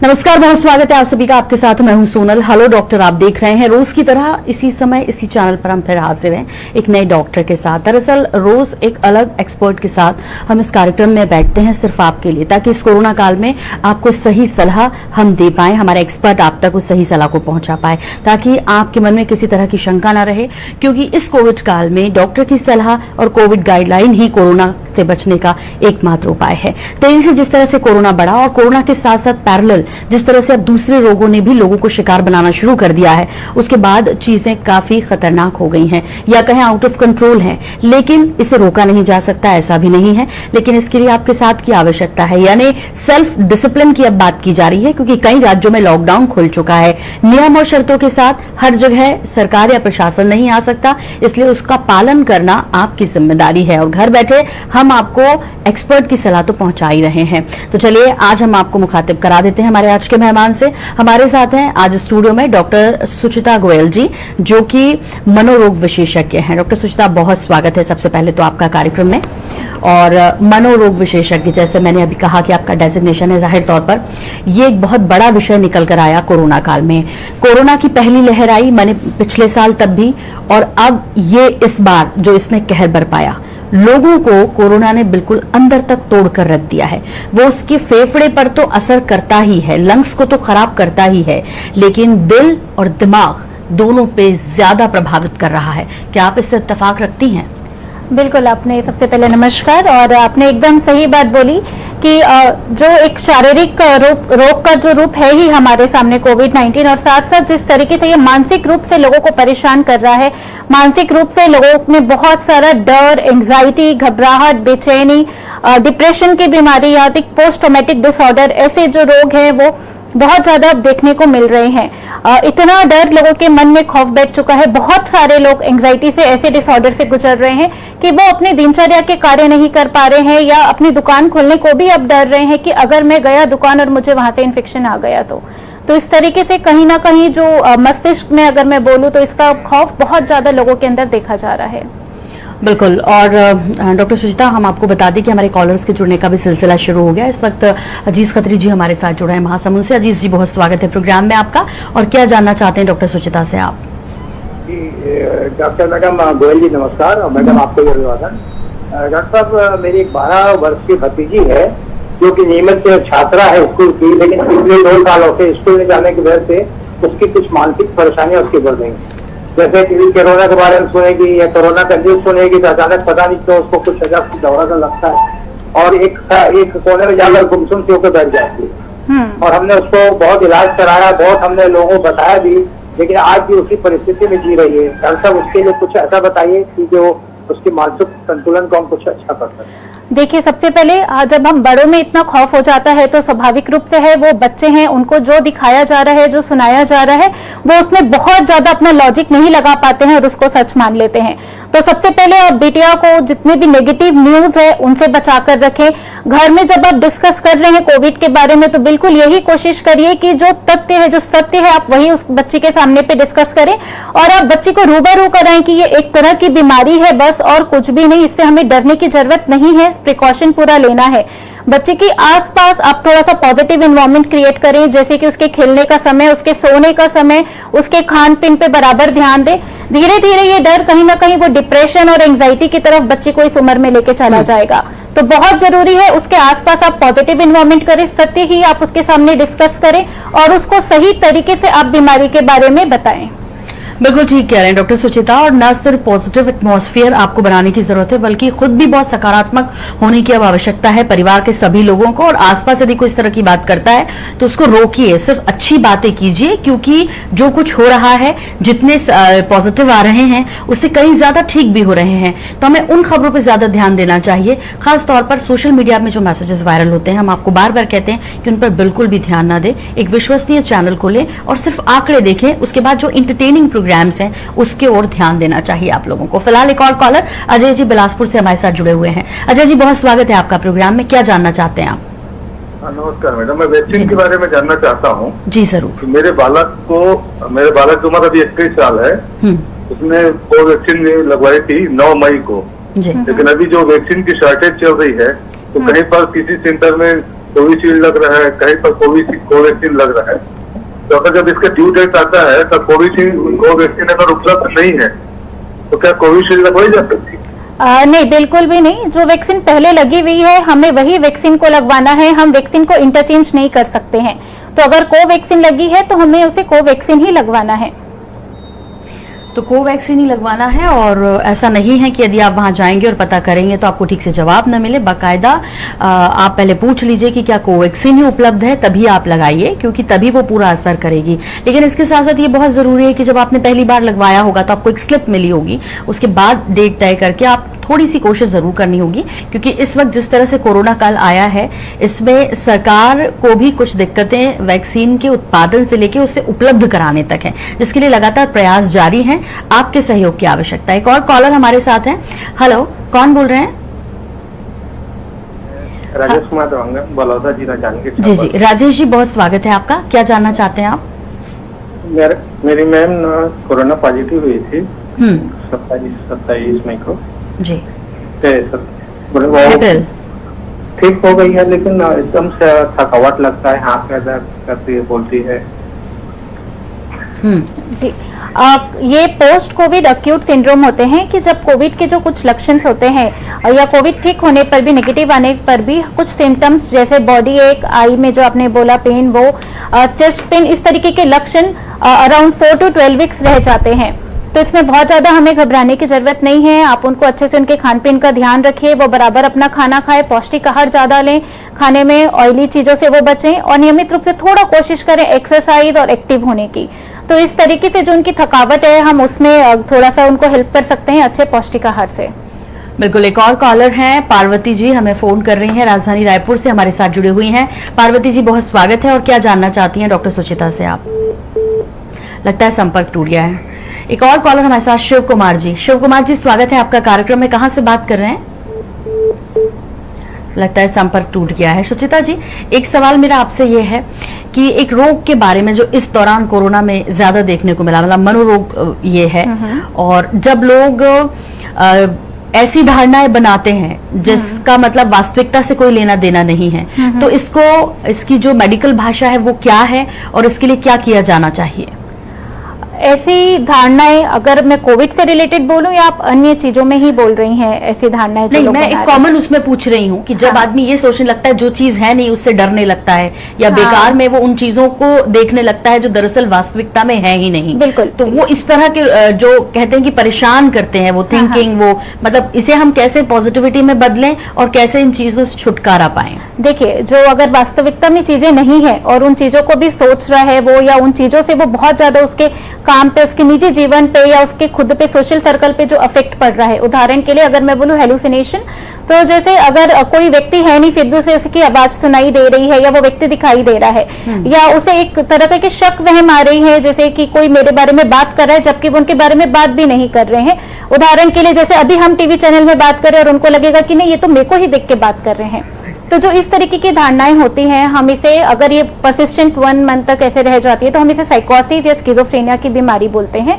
नमस्कार, बहुत स्वागत है आप सभी का। आपके साथ मैं हूं सोनल। हेलो डॉक्टर आप देख रहे हैं। रोज की तरह इसी समय इसी चैनल पर हम फिर हाजिर हैं एक नए डॉक्टर के साथ। दरअसल रोज एक अलग एक्सपर्ट के साथ हम इस कार्यक्रम में बैठते हैं सिर्फ आपके लिए, ताकि इस कोरोना काल में आपको सही सलाह हम दे पाए, हमारे एक्सपर्ट आप तक उस सही सलाह को पहुंचा पाए, ताकि आपके मन में किसी तरह की शंका ना रहे। क्योंकि इस कोविड काल में डॉक्टर की सलाह और कोविड गाइडलाइन ही कोरोना से बचने का एकमात्र उपाय है। तेजी से जिस तरह से कोरोना बढ़ा और कोरोना के साथ साथ पैरेलल जिस तरह से अब दूसरे रोगों ने भी लोगों को शिकार बनाना शुरू कर दिया है, उसके बाद चीजें काफी खतरनाक हो गई हैं या कहें आउट ऑफ कंट्रोल हैं। लेकिन इसे रोका नहीं जा सकता, ऐसा भी नहीं है। लेकिन इसके लिए आपके साथ की आवश्यकता है, यानी सेल्फ डिसिप्लिन की अब बात की जा रही है। क्योंकि कई राज्यों में लॉकडाउन खुल चुका है, नियम और शर्तों के साथ हर जगह सरकार या प्रशासन नहीं आ सकता, इसलिए उसका पालन करना आपकी जिम्मेदारी है। और घर बैठे हम आपको एक्सपर्ट की सलाह तो पहुंचा ही रहे हैं। तो चलिए आज हम आपको मुखातिब करा देते हैं हमारे आज के मेहमान से। हमारे साथ हैं आज स्टूडियो में डॉक्टर सुचिता गोयल जी, जो कि मनोरोग विशेषज्ञ हैं। डॉक्टर सुचिता, बहुत स्वागत है सबसे पहले तो आपका कार्यक्रम में। और मनोरोग विशेषज्ञ, जैसे मैंने अभी कहा कि आपका डेजिग्नेशन है, जाहिर तौर पर ये एक बहुत बड़ा विषय निकल कर आया कोरोना काल में। कोरोना की पहली लहर आई मैंने पिछले साल तब भी, और अब ये इस बार जो इसने कहर बरपाया, लोगों को कोरोना ने बिल्कुल अंदर तक तोड़कर रख दिया है। वो उसके फेफड़े पर तो असर करता ही है, लंग्स को तो खराब करता ही है, लेकिन दिल और दिमाग दोनों पे ज्यादा प्रभावित कर रहा है। क्या आप इससे इत्तेफाक रखती हैं? बिल्कुल, आपने सबसे पहले नमस्कार। और आपने एकदम सही बात बोली कि जो एक शारीरिक रोग का जो रूप है ही हमारे सामने कोविड-19, और साथ साथ जिस तरीके से ये मानसिक रूप से लोगों को परेशान कर रहा है, मानसिक रूप से लोगों में बहुत सारा डर, एंग्जाइटी, घबराहट, बेचैनी, डिप्रेशन की बीमारी या पोस्ट ट्रॉमेटिक डिसऑर्डर, ऐसे जो रोग हैं वो बहुत ज्यादा अब देखने को मिल रहे हैं। इतना डर लोगों के मन में खौफ बैठ चुका है। बहुत सारे लोग एंग्जाइटी से, ऐसे डिसऑर्डर से गुजर रहे हैं कि वो अपनी दिनचर्या के कार्य नहीं कर पा रहे हैं, या अपनी दुकान खोलने को भी अब डर रहे हैं कि अगर मैं गया दुकान और मुझे वहां से इन्फेक्शन आ गया तो इस तरीके से कहीं ना कहीं जो मस्तिष्क में अगर मैं बोलूं तो इसका खौफ बहुत ज्यादा लोगों के अंदर देखा जा रहा है। बिल्कुल। और डॉक्टर सुचिता, हम आपको बता दें कि हमारे कॉलर्स के जुड़ने का भी सिलसिला शुरू हो गया। इस वक्त अजीज खत्री जी हमारे साथ जुड़े हैं महासमुंद से। अजीज जी, बहुत स्वागत है प्रोग्राम में आपका। और क्या जानना चाहते हैं डॉक्टर सुचिता से आप? जी डॉक्टर मैडम गोयल जी नमस्कार। और मैडम आपको भी अभिवादन। डॉक्टर साहब, मेरी एक 12 वर्ष की भतीजी है जो कि नियमित छात्रा है स्कूल की, लेकिन पिछले 2 सालों से स्कूल में जाने की वजह से उसकी कुछ मानसिक परेशानियां उसकी बढ़ गई। जैसे कि कोरोना के बारे में सुनेगी या कोरोना का न्यूज सुनेगी तो अचानक पता नहीं तो उसको कुछ अजब दौरा सा लगता है और एक कोने में जाकर गुमसुम से होकर बैठ जाती है। और हमने उसको बहुत इलाज कराया, बहुत हमने लोगों को बताया भी, लेकिन आज भी उसी परिस्थिति में जी रही है। डॉक्टर साहब, उसके लिए कुछ ऐसा बताइए कि जो उसकी मानसिक संतुलन को हम कुछ अच्छा कर सकें। देखिए, सबसे पहले जब हम बड़ों में इतना खौफ हो जाता है तो स्वाभाविक रूप से है वो बच्चे हैं, उनको जो दिखाया जा रहा है, जो सुनाया जा रहा है, वो उसमें बहुत ज्यादा अपना लॉजिक नहीं लगा पाते हैं और उसको सच मान लेते हैं। तो सबसे पहले आप बिटिया को जितने भी नेगेटिव न्यूज है उनसे बचाकर रखें। घर में जब आप डिस्कस कर रहे हैं कोविड के बारे में तो बिल्कुल यही कोशिश करिए कि जो तथ्य है, जो सत्य है, आप वही उस बच्ची के सामने पे डिस्कस करें और आप बच्ची को रूबरू कराएं कि ये एक तरह की बीमारी है बस, और कुछ भी नहीं, इससे हमें डरने की जरूरत नहीं है, प्रिकॉशन पूरा लेना है। बच्चे के आसपास आप थोड़ा सा पॉजिटिव एनवायरनमेंट क्रिएट करें, जैसे कि उसके खेलने का समय, उसके सोने का समय, उसके खान पीन पे बराबर ध्यान दें। धीरे धीरे ये डर कहीं ना कहीं वो डिप्रेशन और एंग्जाइटी की तरफ बच्चे को इस उम्र में लेके चला जाएगा। तो बहुत जरूरी है उसके आसपास आप पॉजिटिव एनवायरनमेंट करें, सत्य ही आप उसके सामने डिस्कस करें और उसको सही तरीके से आप बीमारी के बारे में बताएं। बिल्कुल ठीक कह रहे हैं डॉक्टर सुचिता। और न सिर्फ पॉजिटिव एटमॉस्फेयर आपको बनाने की जरूरत है, बल्कि खुद भी बहुत सकारात्मक होने की अब आवश्यकता है परिवार के सभी लोगों को। और आसपास यदि कोई इस तरह की बात करता है तो उसको रोकिए, सिर्फ अच्छी बातें कीजिए, क्योंकि जो कुछ हो रहा है, जितने पॉजिटिव आ रहे हैं उससे कई ज्यादा ठीक भी हो रहे हैं। तो हमें उन खबरों पर ज्यादा ध्यान देना चाहिए। खासतौर पर सोशल मीडिया में जो मैसेजेस वायरल होते हैं, हम आपको बार बार कहते हैं कि उन पर बिल्कुल भी ध्यान ना दें। एक विश्वसनीय चैनल को लें और सिर्फ आंकड़े देखें। उसके बाद जो इंटरटेनिंग प्रोग्राम्स हैं उसके ओर ध्यान देना चाहिए आप लोगों को। फिलहाल एक और कॉलर अजय जी बिलासपुर से हमारे साथ जुड़े हुए हैं। अजय जी, बहुत स्वागत है आपका प्रोग्राम में। क्या जानना चाहते हैं आप? नमस्कार मैडम, मैं वैक्सीन के बारे में जानना चाहता हूँ। जी जरूर। मेरे बालक की उम्र अभी 21 साल है। उसने वो वैक्सीन लगवाई थी 9 मई को, लेकिन अभी जो वैक्सीन की शॉर्टेज चल रही है तो कहीं पर किसी सेंटर में कोविशील्ड लग रहा है, कहीं पर कोवैक्सीन लग रहा है। तो अगर जब इसका ड्यू डेट आता है तो कोवैक्सीन अगर उपलब्ध नहीं है तो क्या कोविशील्ड लगवाई जा सकती है? नहीं, बिल्कुल भी नहीं। जो वैक्सीन पहले लगी हुई है हमें वही वैक्सीन को लगवाना है, हम वैक्सीन को इंटरचेंज नहीं कर सकते हैं। तो अगर कोवैक्सीन लगी है तो हमें उसे कोवैक्सीन ही लगवाना है। तो कोवैक्सीन ही लगवाना है, और ऐसा नहीं है कि यदि आप वहां जाएंगे और पता करेंगे तो आपको ठीक से जवाब न मिले। बाकायदा आप पहले पूछ लीजिए कि क्या कोवैक्सीन ही उपलब्ध है, तभी आप लगाइए, क्योंकि तभी वो पूरा असर करेगी। लेकिन इसके साथ साथ ये बहुत जरूरी है कि जब आपने पहली बार लगवाया होगा तो आपको एक स्लिप मिली होगी, उसके बाद डेट तय करके आप थोड़ी सी कोशिश जरूर करनी होगी, क्योंकि इस वक्त जिस तरह से कोरोना काल आया है इसमें सरकार को भी कुछ दिक्कतें वैक्सीन के उत्पादन से लेकर उसे उपलब्ध कराने तक है, जिसके लिए लगातार प्रयास जारी हैं। आपके सहयोग की आवश्यकता है। एक और कॉलर हमारे साथ हैं। हेलो, कौन बोल रहे हैं? राजेश कुमार दवांगा, बलौदा जिला जांजगीर। जी जी राजेश जी, बहुत स्वागत है आपका। क्या जानना चाहते हैं आप? मेरी मैम कोरोना पॉजिटिव हुई थी 27 मई को जी, अप्रैल। ठीक हो गई है, लेकिन एकदम से थकावट लगता है, हाथ में दर्द करती है, बोलती है। जी, ये पोस्ट कोविड एक्यूट सिंड्रोम होते हैं कि जब कोविड के जो कुछ लक्षण होते हैं या कोविड ठीक होने पर भी, नेगेटिव आने पर भी कुछ सिम्टम्स जैसे बॉडी एक, आई में जो आपने बोला पेन, वो चेस्ट पेन, इस तरीके के लक्षण अराउंड 4 to 12 वीक्स रह जाते हैं। तो इसमें बहुत ज्यादा हमें घबराने की जरूरत नहीं है। आप उनको अच्छे से उनके खान पीन का ध्यान रखिए, वो बराबर अपना खाना खाएं, पौष्टिक आहार ज्यादा लें, खाने में ऑयली चीजों से वो बचें, और नियमित रूप से थोड़ा कोशिश करें एक्सरसाइज और एक्टिव होने की। तो इस तरीके से जो उनकी थकावट है हम उसमें थोड़ा सा उनको हेल्प कर सकते हैं अच्छे पौष्टिक आहार से। बिल्कुल। एक और कॉलर हैं, पार्वती जी हमें फोन कर रही हैं, राजधानी रायपुर से हमारे साथ जुड़ी हुई हैं। पार्वती जी, बहुत स्वागत है। और क्या जानना चाहती हैं डॉक्टर सुचिता से आप? लगता है संपर्क टूट गया है। एक और कॉलर हमारे साथ शिव कुमार जी। शिव कुमार जी, स्वागत है आपका कार्यक्रम में। कहां से बात कर रहे हैं? लगता है संपर्क टूट गया है। सुचिता जी, एक सवाल मेरा आपसे ये है कि एक रोग के बारे में जो इस दौरान कोरोना में ज्यादा देखने को मिला, मतलब मनोरोग ये है, और जब लोग ऐसी धारणाएं बनाते हैं जिसका मतलब वास्तविकता से कोई लेना देना नहीं है, तो इसकी जो मेडिकल भाषा है वो क्या है और इसके लिए क्या किया जाना चाहिए? ऐसी धारणाएं, अगर मैं कोविड से रिलेटेड बोलूं या आप अन्य चीजों में ही बोल रही हैं, ऐसी धारणाएं? नहीं, मैं एक कॉमन उसमें पूछ रही हूँ कि जब आदमी ये सोचने लगता है जो चीज है नहीं उससे डरने लगता है, या बेकार में वो उन चीजों को देखने लगता है जो दरअसल वास्तविकता में है ही नहीं। बिल्कुल। तो वो इस तरह के जो कहते हैं कि परेशान करते हैं, वो थिंकिंग, वो मतलब इसे हम कैसे पॉजिटिविटी में बदलें और कैसे इन चीजों से छुटकारा पाएं? देखिए, जो अगर वास्तविकता में चीजें नहीं है और उन चीजों को भी सोच रहा है वो, या उन चीजों से वो बहुत ज्यादा उसके काम पे, उसके निजी जीवन पे या उसके खुद पे, सोशल सर्कल पे जो अफेक्ट पड़ रहा है, उदाहरण के लिए अगर मैं बोलूं हेलुसिनेशन, तो जैसे अगर कोई व्यक्ति है नहीं फिर भी उसे उसकी आवाज सुनाई दे रही है या वो व्यक्ति दिखाई दे रहा है, या उसे एक तरह के शक वहम आ रही है, जैसे कि कोई मेरे बारे में बात कर रहा है जबकि वो उनके बारे में बात भी नहीं कर रहे हैं। उदाहरण के लिए जैसे अभी हम टीवी चैनल में बात करें और उनको लगेगा कि नहीं, ये तो मेरे को ही देख के बात कर रहे हैं। तो जो इस तरीके की धारणाएं होती हैं, हम इसे, अगर ये परसिस्टेंट 1 मंथ तक ऐसे रह जाती है तो हम इसे साइकोसिस या स्किज़ोफ्रेनिया की बीमारी बोलते हैं।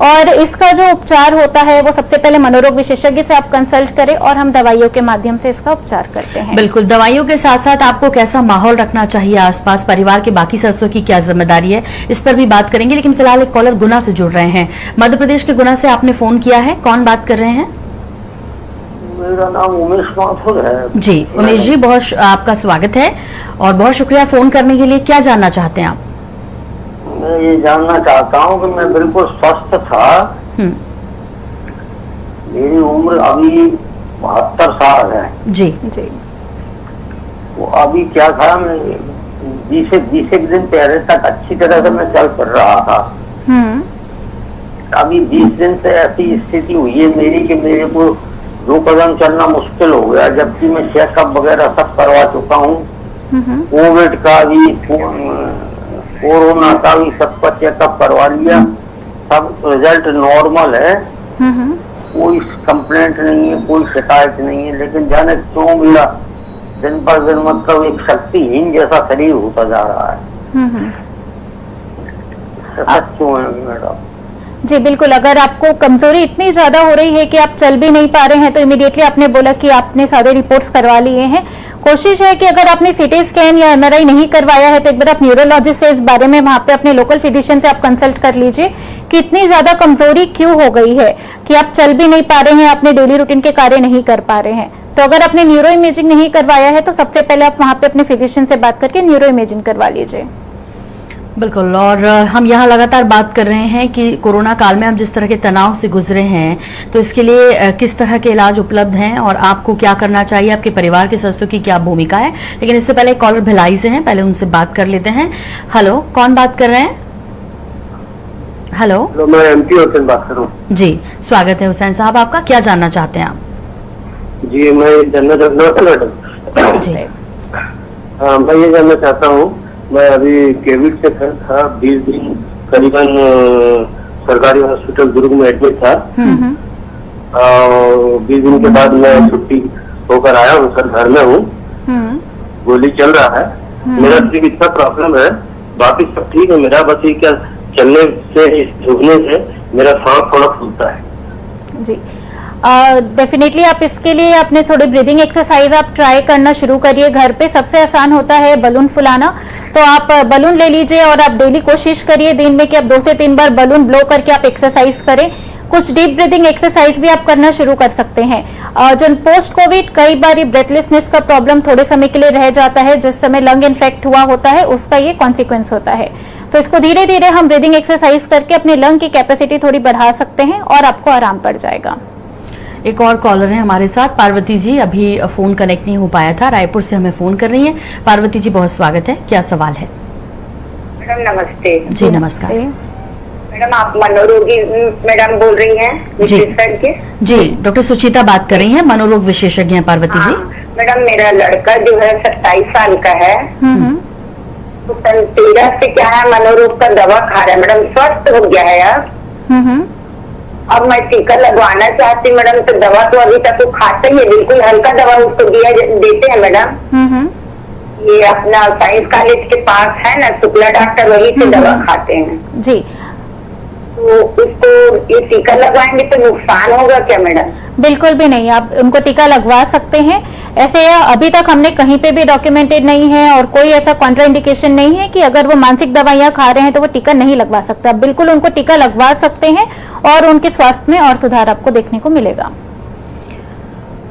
और इसका जो उपचार होता है वो सबसे पहले मनोरोग विशेषज्ञ से आप कंसल्ट करें और हम दवाइयों के माध्यम से इसका उपचार करते हैं। बिल्कुल। दवाइयों के साथ साथ आपको कैसा माहौल रखना चाहिए आसपास, परिवार के बाकी सदस्यों की क्या जिम्मेदारी है, इस पर भी बात करेंगे। लेकिन फिलहाल एक कॉलर गुना से जुड़ रहे हैं। मध्य प्रदेश के गुना से आपने फोन किया है, कौन बात कर रहे हैं? मेरा नाम उमेश माथुर है। जी उमेश जी, बहुत आपका स्वागत है और बहुत शुक्रिया फोन करने के लिए। क्या जानना चाहते हैं आप? मैं ये जानना चाहता हूँ कि मैं बिल्कुल स्वस्थ था, मेरी उम्र अभी 72 साल है जी जी। वो अभी क्या था, मैं 20 दिन पहले तक अच्छी तरह से मैं चल फिर रहा था। अभी 20 दिन से ऐसी स्थिति हुई है मेरी कि मेरे को 2 कदम चलना मुश्किल हो गया, जबकि मैं चेकअप वगैरह सब करवा चुका हूँ। कोविड का भी, कोरोना का भी सबका चेकअप करवा लिया, सब रिजल्ट नॉर्मल है, कोई कंप्लेंट नहीं है, कोई शिकायत नहीं है। लेकिन जाने क्यों मेरा दिन पर दिन मतलब एक शक्तिहीन जैसा शरीर होता जा रहा है। ऐसा क्यों है मैडम? जी बिल्कुल, अगर आपको कमजोरी इतनी ज्यादा हो रही है कि आप चल भी नहीं पा रहे हैं तो इमीडिएटली आपने बोला कि आपने सारे रिपोर्ट्स करवा लिए हैं, कोशिश है कि अगर आपने सीटी स्कैन या एमआरआई नहीं करवाया है तो एक बार आप न्यूरोलॉजिस्ट से इस बारे में वहां पे अपने लोकल फिजिशियन से आप कंसल्ट कर लीजिए कि इतनी ज्यादा कमजोरी क्यों हो गई है कि आप चल भी नहीं पा रहे हैं, अपने डेली रूटीन के कार्य नहीं कर पा रहे हैं। तो अगर आपने न्यूरो इमेजिंग नहीं करवाया है तो सबसे पहले आप वहां पे अपने फिजिशियन से बात करके न्यूरो इमेजिंग करवा लीजिए। बिल्कुल। और हम यहाँ लगातार बात कर रहे हैं कि कोरोना काल में हम जिस तरह के तनाव से गुजरे हैं, तो इसके लिए किस तरह के इलाज उपलब्ध हैं और आपको क्या करना चाहिए, आपके परिवार के सदस्यों की क्या भूमिका है। लेकिन इससे पहले एक कॉलर भिलाई से हैं, पहले उनसे बात कर लेते हैं। हेलो, कौन बात कर रहे हैं? हेलो, मैं एमपी हुसैन बात कर रहा हूँ। जी स्वागत है हुसैन साहब आपका, क्या जानना चाहते हैं आप? जी मैं जानना चाहता मैडम जी मैं ये जानना चाहता हूँ, मैं अभी कोविड से था 20 दिन करीबन सरकारी हॉस्पिटल दुर्ग में एडमिट था। 20 दिन के बाद मैं छुट्टी होकर आया हूँ सर, घर में हूँ, गोली चल रहा है। मेरा सिर्फ इतना प्रॉब्लम है, बाकी सब ठीक है मेरा, बस ये क्या चलने से झुकने से मेरा सांस थोड़ा फूलता है। जी डेफिनेटली आप इसके लिए अपने थोड़ी ब्रीदिंग एक्सरसाइज आप ट्राई करना शुरू करिए घर पे। सबसे आसान होता है बलून फुलाना, तो आप बलून ले लीजिए और आप डेली कोशिश करिए दिन में कि आप 2 से 3 बार बलून ब्लो करके आप एक्सरसाइज करें। कुछ डीप ब्रीदिंग एक्सरसाइज भी आप करना शुरू कर सकते हैं। जब पोस्ट कोविड कई बार ब्रेथलेसनेस का प्रॉब्लम थोड़े समय के लिए रह जाता है, जिस समय लंग इन्फेक्ट हुआ होता है उसका ये कॉन्सिक्वेंस होता है। तो इसको धीरे धीरे हम ब्रीदिंग एक्सरसाइज करके अपने लंग की कैपेसिटी थोड़ी बढ़ा सकते हैं और आपको आराम पड़ जाएगा। एक और कॉलर है हमारे साथ, पार्वती जी। अभी फोन कनेक्ट नहीं हो पाया था, रायपुर से हमें फोन कर रही हैं। पार्वती जी बहुत स्वागत है, क्या सवाल है? मैडम नमस्ते। जी नमस्कार। मैडम आप मनोरोगी मैडम बोल रही हैं विशेषज्ञ? जी डॉक्टर सुचिता बात कर रही हैं, मनोरोग विशेषज्ञ हैं पार्वती जी। मैडम मेरा लड़का जो है 27 साल का है, तो 13 से क्या है मनोरोग का दवा खा रहा है मैडम, स्वस्थ हो गया है अब। अब मैं टीका लगवाना चाहती हूँ मैडम, तो दवा तो अभी तक वो खाता ही है, बिल्कुल हल्का दवा उसको देते हैं मैडम। ये अपना साइंस कॉलेज के पास है ना शुक्ला डॉक्टर, वही से दवा खाते हैं जी। तो उसको ये टीका लगवाएंगे तो नुकसान होगा क्या मैडम? बिल्कुल भी नहीं, आप उनको टीका लगवा सकते हैं। ऐसे अभी तक हमने कहीं पे भी डॉक्यूमेंटेड नहीं है और कोई ऐसा कॉन्ट्राइंडिकेशन नहीं है कि अगर वो मानसिक दवाइयां खा रहे हैं तो वो टीका नहीं लगवा सकते। आप बिल्कुल उनको टीका लगवा सकते हैं और उनके स्वास्थ्य में और सुधार आपको देखने को मिलेगा।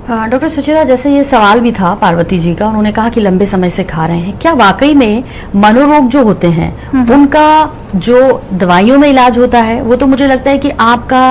डॉक्टर सुचिता, जैसे ये सवाल भी था पार्वती जी का, उन्होंने कहा कि लंबे समय से खा रहे हैं, क्या वाकई में मनोरोग जो होते हैं उनका जो दवाइयों में इलाज होता है वो तो मुझे लगता है कि आपका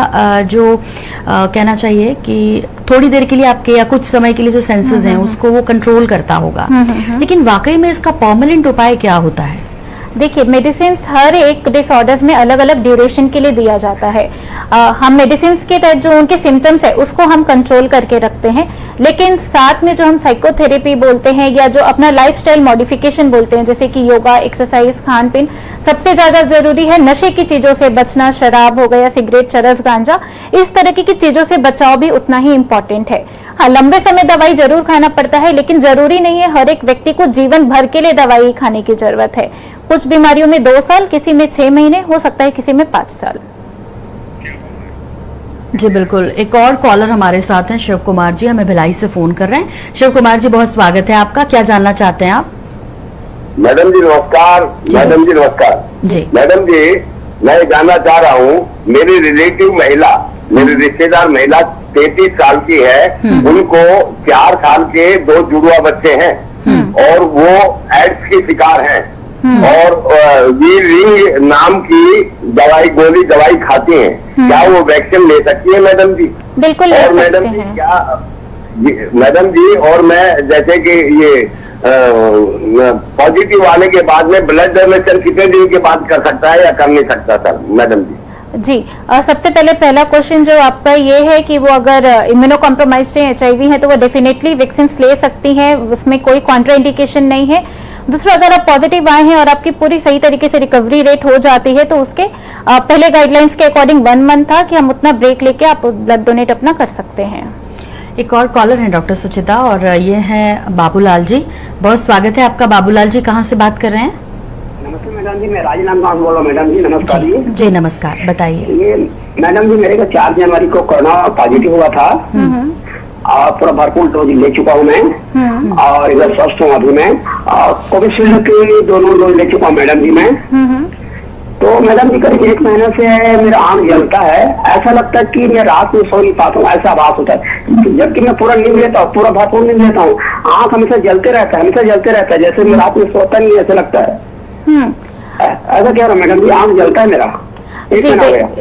कहना चाहिए कि थोड़ी देर के लिए आपके या कुछ समय के लिए जो सेंसेस हैं उसको वो कंट्रोल करता होगा, लेकिन वाकई में इसका परमानेंट उपाय क्या होता है? देखिए मेडिसिन हर एक डिसऑर्डर्स में अलग अलग ड्यूरेशन के लिए दिया जाता है। हम मेडिसिन के तहत जो उनके सिम्टम्स है उसको हम कंट्रोल करके रखते हैं, लेकिन साथ में जो हम साइकोथेरेपी बोलते हैं या जो अपना लाइफस्टाइल मॉडिफिकेशन बोलते हैं, जैसे कि योगा, एक्सरसाइज, खान पीन, सबसे ज्यादा जरूरी है नशे की चीजों से बचना। शराब हो गया, सिगरेट, चरस, गांजा, इस तरह की चीजों से बचाव भी उतना ही इम्पोर्टेंट है। हाँ, लंबे समय दवाई जरूर खाना पड़ता है, लेकिन जरूरी नहीं है हर एक व्यक्ति को जीवन भर के लिए दवाई खाने की जरूरत है। कुछ बीमारियों में 2 साल, किसी में 6 महीने, हो सकता है किसी में 5 साल। जी बिल्कुल। एक और कॉलर हमारे साथ हैं, शिव कुमार जी, हमें भिलाई से फोन कर रहे हैं। शिव कुमार जी बहुत स्वागत है आपका, क्या जानना चाहते हैं आप? मैडम जी नमस्कार। मैडम जी नमस्कार। जी मैडम जी, मैं जानना चाह रहा हूँ, मेरी रिलेटिव महिला, मेरी रिश्तेदार महिला 33 साल की है, उनको 4 साल के 2 जुड़वा बच्चे हैं और वो एड्स की शिकार हैं और ये रिंग नाम की गोली दवाई खाती हैं। क्या वो वैक्सीन ले सकती है मैडम जी? बिल्कुल ले और सकते मैडम जी हैं। क्या मैडम जी, और मैं जैसे कि ये पॉजिटिव आने के बाद में ब्लड डोनेशन कितने दिन के बाद कर सकता है या कर नहीं सकता सर मैडम जी? जी सबसे पहले पहला क्वेश्चन जो आपका ये है कि वो अगर इम्यूनो कॉम्प्रोमाइज्ड है, HIV है, तो वो डेफिनेटली वैक्सीन ले सकती हैं, उसमें कोई कॉन्ट्राइंडिकेशन नहीं है। दूसरा, अगर आप पॉजिटिव आए हैं और आपकी पूरी सही तरीके से रिकवरी रेट हो जाती है तो उसके पहले गाइडलाइंस के अकॉर्डिंग 1 मंथ था कि हम उतना ब्रेक लेके आप ब्लड डोनेट अपना कर सकते हैं। एक और कॉलर है डॉक्टर सुचिता, और ये हैं बाबूलाल जी, बहुत स्वागत है आपका। बाबूलाल जी कहाँ से बात कर रहे हैं? नमस्ते मैडम जी, मैं राजनांदगांव बोल रहा हूँ मैडम जी, नमस्कार जी। जी नमस्कार, बताइए। ये मैडम जी मेरे को 4 जनवरी को कोरोना पॉजिटिव हुआ था। पूरा भरपूर डोज ले चुका हूँ मैं और इधर स्वस्थ हूँ अभी मैं। कोविशील्ड के दोनों डोज ले चुका हूँ मैडम जी मैं। तो मैडम जी करीब 1 महीने से मेरा आंख जलता है, ऐसा लगता है कि मैं रात में सो नहीं पाता हूँ, ऐसा आभास होता है। जबकि मैं पूरा नींद लेता हूँ, पूरा भरपूर नींद लेता हूँ, आंख हमेशा जलते रहता है, हमेशा जलते रहता है, जैसे मैं रात में सोता नहीं ऐसा लगता है। ऐसा क्या रहा मैडम जी, आंख जलता है मेरा। जी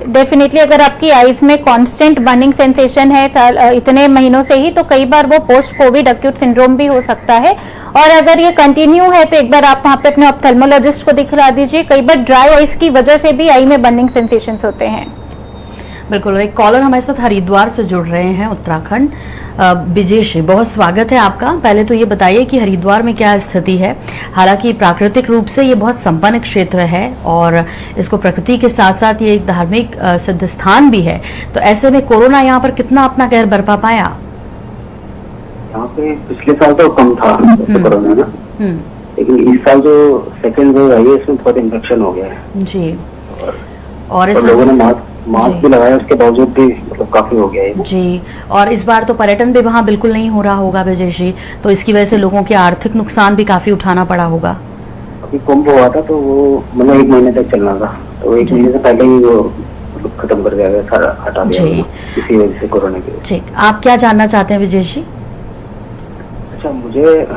डेफिनेटली अगर आपकी आईज में कांस्टेंट बर्निंग सेंसेशन है इतने महीनों से ही, तो कई बार वो पोस्ट कोविड एक्यूट सिंड्रोम भी हो सकता है। और अगर ये कंटिन्यू है तो एक बार आप वहाँ पे अपने ऑप्थेल्मोलॉजिस्ट को दिखला दीजिए। कई बार ड्राई आईज की वजह से भी आई में बर्निंग सेंसेशंस होते हैं। बिल्कुल, एक कॉलर हमारे साथ हरिद्वार से जुड़ रहे हैं, उत्तराखंड। विजेश जी, बहुत स्वागत है आपका। पहले तो ये बताइए कि हरिद्वार में क्या स्थिति है। हालांकि प्राकृतिक रूप से ये बहुत संपन्न क्षेत्र है और इसको प्रकृति के साथ साथ ये एक धार्मिक सिद्ध स्थान भी है, तो ऐसे में कोरोना यहाँ पर कितना अपना कहर बरपा पाया? यहाँ पे पिछले साल तो कम था कोरोना ना, लेकिन इस साल जो सेकेंड वेव आई है इसमें बहुत इन्फेक्शन हो गया है जी। और इस लोगों ने मास्क भी लगाया, उसके बावजूद भी मतलब काफी हो गया है जी। और इस बार तो पर्यटन भी वहाँ बिल्कुल नहीं हो रहा होगा विजय जी, तो इसकी वजह से लोगों के आर्थिक नुकसान भी काफी उठाना पड़ा होगा। अभी कुंभ हुआ था तो वो मतलब 1 महीने तक चलना था, तो 1 महीने से पहले ही वो खत्म कर दिया गया, सारा हटा दिया इसी वजह से कोरोना की। ठीक, आप क्या जानना चाहते हैं विजय जी? अच्छा, मुझे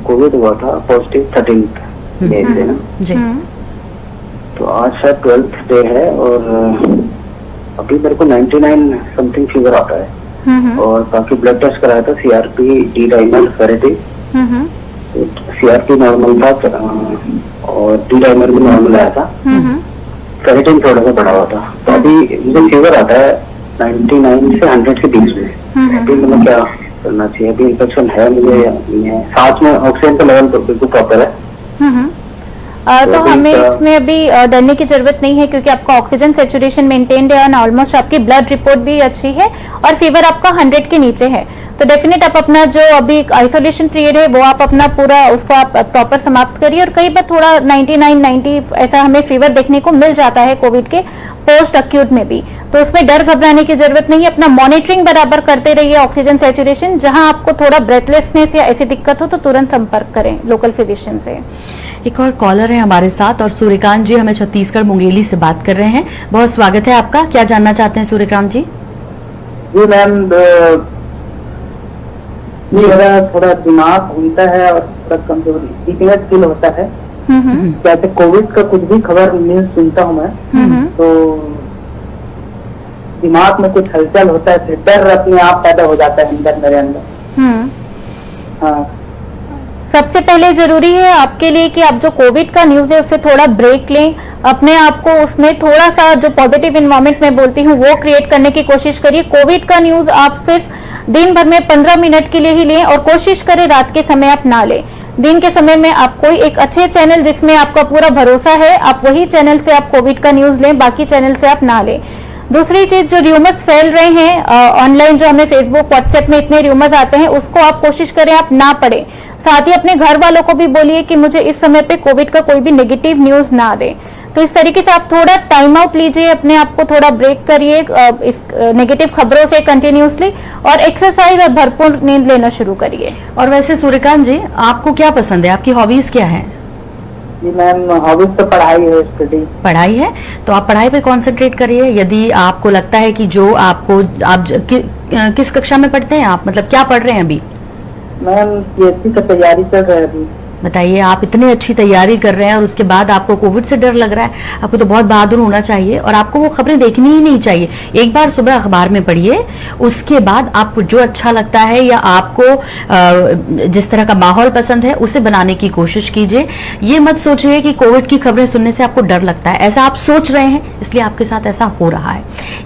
कोविड हुआ था पॉजिटिव 13th डे से ना जी। तो आज शायद 12th डे है और अभी मेरे को 99 समथिंग फीवर आता है और बाकी ब्लड टेस्ट कराया था, CRP, D dimer, ferritin. CRP normal था और डी डाइमर भी नॉर्मल आया था, फेरेटिन थोड़ा सा बढ़ा हुआ था। तो अभी मुझे फीवर आता है 99 से 100 के बीच में। अभी मतलब क्या करना चाहिए? अभी इन्फेक्शन है मुझे, साथ में ऑक्सीजन का लेवल बिल्कुल प्रॉपर है। तो हमें इसमें अभी डरने की जरूरत नहीं है, क्योंकि आपका ऑक्सीजन सेचुरेशन मेंटेन्ड है और ऑलमोस्ट आपकी ब्लड रिपोर्ट भी अच्छी है और फीवर आपका 100 के नीचे है। तो डेफिनेट आप अपना जो अभी आइसोलेशन पीरियड है वो आप अपना पूरा उसको आप प्रॉपर समाप्त करिए। और कई बार थोड़ा 99, 90 ऐसा हमें फीवर देखने को मिल जाता है कोविड के पोस्ट एक्यूट में भी, तो उसमें डर घबराने की जरूरत नहीं है। अपना मॉनिटरिंग बराबर करते रहिए ऑक्सीजन सेचुरेशन। जहां आपको थोड़ा ब्रेथलेसनेस या ऐसी दिक्कत हो तो तुरंत संपर्क करें लोकल फिजिशियन से। एक और कॉलर है हमारे साथ और सूर्यकांत जी हमें छत्तीसगढ़ मुंगेली से बात कर रहे हैं। बहुत स्वागत है आपका, क्या जानना चाहते हैं सूर्यकांत जी? जी मैम, मेरा थोड़ा दिमाग घूमता है और थोड़ा कमजोरी वीकनेस फील होता है। जैसे कोविड का कुछ भी खबर न्यूज सुनता हूँ मैं तो दिमाग में कुछ हलचल होता है, फिर डर अपने आप पैदा हो जाता है अंदर मेरे अंदर। हाँ, सबसे पहले जरूरी है आपके लिए कि आप जो कोविड का न्यूज है उससे थोड़ा ब्रेक लें, अपने आप को उसमें थोड़ा सा जो पॉजिटिव इन्वायरमेंट में बोलती हूँ वो क्रिएट करने की कोशिश करिए। कोविड का न्यूज आप सिर्फ दिन भर में 15 मिनट के लिए ही लें और कोशिश करें रात के समय आप ना लें। दिन के समय में आप कोई एक अच्छे चैनल जिसमें आपका पूरा भरोसा है आप वही चैनल से आप कोविड का न्यूज लें, बाकी चैनल से आप ना लें। दूसरी चीज, जो र्यूमर्स फैल रहे हैं ऑनलाइन, जो हमें फेसबुक व्हाट्सएप में इतने र्यूमर्स आते हैं उसको आप कोशिश करें आप ना पढ़ें। साथ ही अपने घर वालों को भी बोलिए कि मुझे इस समय पे कोविड का कोई भी नेगेटिव न्यूज ना दे। तो इस तरीके से आप थोड़ा टाइम आउट लीजिए, अपने आप को थोड़ा ब्रेक करिए इस नेगेटिव खबरों से कंटिन्यूसली, और एक्सरसाइज और भरपूर नींद लेना शुरू करिए। और वैसे सूर्यकांत जी, आपको क्या पसंद है, आपकी हॉबीज क्या है? जी मैम, हॉबीज तो पढ़ाई है, स्टडी। पढ़ाई है तो आप पढ़ाई पे कंसंट्रेट करिए। यदि आपको लगता है कि जो आपको किस कक्षा में पढ़ते हैं आप, मतलब क्या पढ़ रहे हैं अभी? मैम पीएचडी की तैयारी कर रहे हैं अभी। बताइए, आप इतनी अच्छी तैयारी कर रहे हैं और उसके बाद आपको कोविड से डर लग रहा है। आपको तो बहुत बहादुर होना चाहिए और आपको वो खबरें देखनी ही नहीं चाहिए। एक बार सुबह अखबार में पढ़िए, उसके बाद आपको जो अच्छा लगता है या आपको जिस तरह का माहौल पसंद है उसे बनाने की कोशिश कीजिए। ये मत सोचिए कि कोविड की खबरें सुनने से आपको डर लगता है। ऐसा आप सोच रहे हैं इसलिए आपके साथ ऐसा हो रहा है।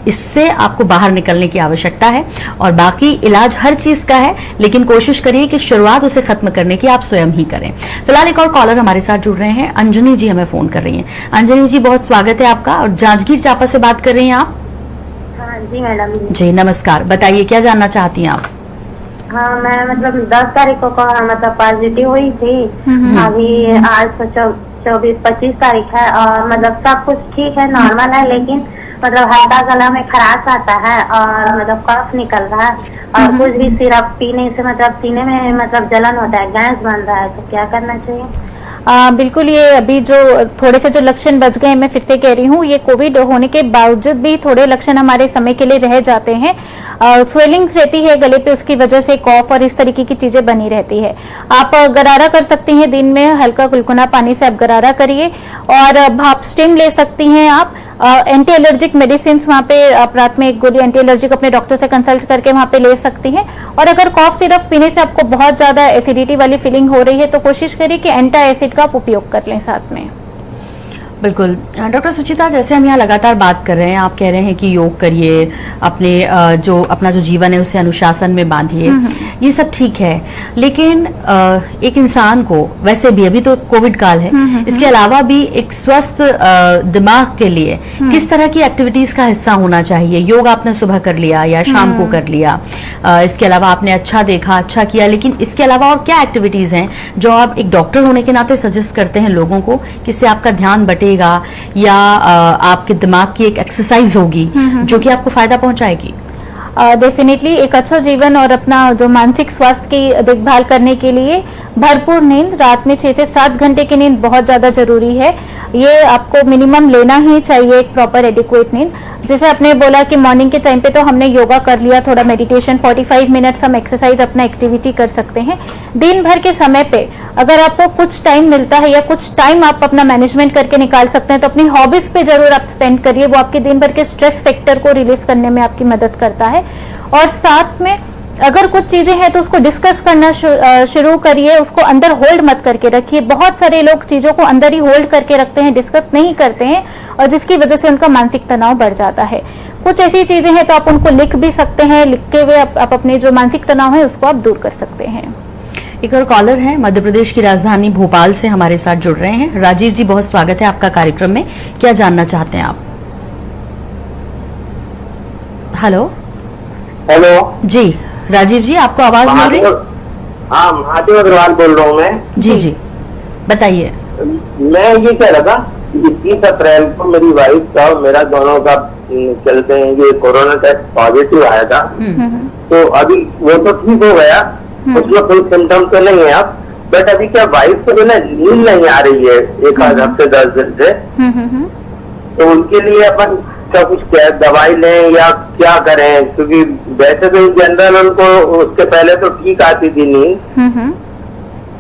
इससे आपको बाहर निकलने की आवश्यकता है और बाकी इलाज हर चीज का है, लेकिन कोशिश करिए कि शुरुआत उसे खत्म करने की आप स्वयं ही करें। फिलहाल एक और कॉलर हमारे साथ जुड़ रहे हैं, अंजनी जी हमें फोन कर रही हैं। अंजनी जी, बहुत स्वागत है आपका और जांजगीर चांपा से बात कर रही हैं आप। हाँ जी मैडम जी नमस्कार, बताइए क्या जानना चाहती हैं आप? हाँ, मैं मतलब 10 तारीख को मतलब पॉजिटिव हुई थी। अभी आज तो 24-25 तारीख है और मतलब सब कुछ ठीक है, नॉर्मल है, लेकिन मतलब हल्का गला में खराश आता है और मतलब कफ निकल रहा है और कुछ भी सिरप पीने से मतलब सीने में मतलब जलन होता है, गैस बन रहा है, तो क्या करना चाहिए? बिल्कुल, ये अभी जो थोड़े से जो लक्षण बच गए, मैं फिर से कह रही हूँ, ये कोविड होने के बावजूद भी थोड़े लक्षण हमारे समय के लिए रह जाते हैं। स्वेलिंग्स रहती है गले पे, उसकी वजह से कॉफ और इस तरीके की चीजें बनी रहती है। आप गरारा कर सकती हैं, दिन में हल्का गुनगुना पानी से आप गरारा करिए और भाप स्टीम ले सकती हैं आप। एंटी एलर्जिक मेडिसिन वहाँ पे आप रात में एक गोली एंटी एलर्जिक अपने डॉक्टर से कंसल्ट करके वहाँ पे ले सकती हैं। और अगर कॉफ सिरप पीने से आपको बहुत ज्यादा एसिडिटी वाली फीलिंग हो रही है तो कोशिश करिए कि एंटी एसिड का आप उपयोग कर लें साथ में। बिल्कुल डॉक्टर सुचिता, जैसे हम यहाँ लगातार बात कर रहे हैं, आप कह रहे हैं कि योग करिए, अपना जो जीवन है उसे अनुशासन में बांधिए, ये सब ठीक है, लेकिन एक इंसान को वैसे भी अभी तो कोविड काल है, इसके अलावा भी एक स्वस्थ दिमाग के लिए किस तरह की एक्टिविटीज का हिस्सा होना चाहिए? योग आपने सुबह कर लिया या शाम को कर लिया, इसके अलावा आपने अच्छा देखा, अच्छा किया, लेकिन इसके अलावा और क्या एक्टिविटीज हैं जो आप एक डॉक्टर होने के नाते सजेस्ट करते हैं लोगों को, किससे आपका ध्यान बटे या आपके दिमाग की एक एक्सरसाइज होगी जो कि आपको फायदा पहुंचाएगी? डेफिनेटली एक अच्छा जीवन और अपना जो मानसिक स्वास्थ्य की देखभाल करने के लिए भरपूर नींद, रात में 6 से 7 घंटे की नींद बहुत ज्यादा जरूरी है। ये आपको मिनिमम लेना ही चाहिए, एक प्रॉपर एडिक्वेट नींद। जैसे आपने बोला कि मॉर्निंग के टाइम पे तो हमने योगा कर लिया, थोड़ा मेडिटेशन, 45 मिनट्स हम एक्सरसाइज अपना एक्टिविटी कर सकते हैं। दिन भर के समय पे अगर आपको कुछ टाइम मिलता है या कुछ टाइम आप अपना मैनेजमेंट करके निकाल सकते हैं तो अपनी हॉबीज पे जरूर आप स्पेंड करिए, वो आपके दिन भर के स्ट्रेस फैक्टर को रिलीज करने में आपकी मदद करता है। और साथ में अगर कुछ चीजें हैं तो उसको डिस्कस करना शुरू करिए, उसको अंदर होल्ड मत करके रखिए। बहुत सारे लोग चीजों को अंदर ही होल्ड करके रखते हैं, डिस्कस नहीं करते हैं और जिसकी वजह से उनका मानसिक तनाव बढ़ जाता है। कुछ ऐसी चीजें हैं तो आप उनको लिख भी सकते हैं, लिख के हुए आप अपने जो मानसिक तनाव है उसको आप दूर कर सकते हैं। एक और कॉलर है मध्य प्रदेश की राजधानी भोपाल से हमारे साथ जुड़ रहे हैं। राजीव जी, बहुत स्वागत है आपका कार्यक्रम में, क्या जानना चाहते हैं आप? हेलो हेलो जी, राजीव जी आपको आवाज मिल रही? हाँ, महादेव अग्रवाल बोल रहा हूँ मैं। जी बताइए। मैं ये कह रहा था, 21 अप्रैल को मेरी वाइफ का और मेरा दोनों का चलते हैं ये कोरोना टेस्ट पॉजिटिव आया था, तो अभी वो तो ठीक हो गया, उसमें कोई सिम्टम तो नहीं है अब, बट अभी क्या वाइफ को जो ना नींद नहीं आ रही है एक आध हफ्ते 10 दिन से, तो उनके लिए अपन क्या कुछ दवाई लें या क्या करें? क्योंकि वैसे तो जनरल उनको उसके पहले तो ठीक आती थी नींद,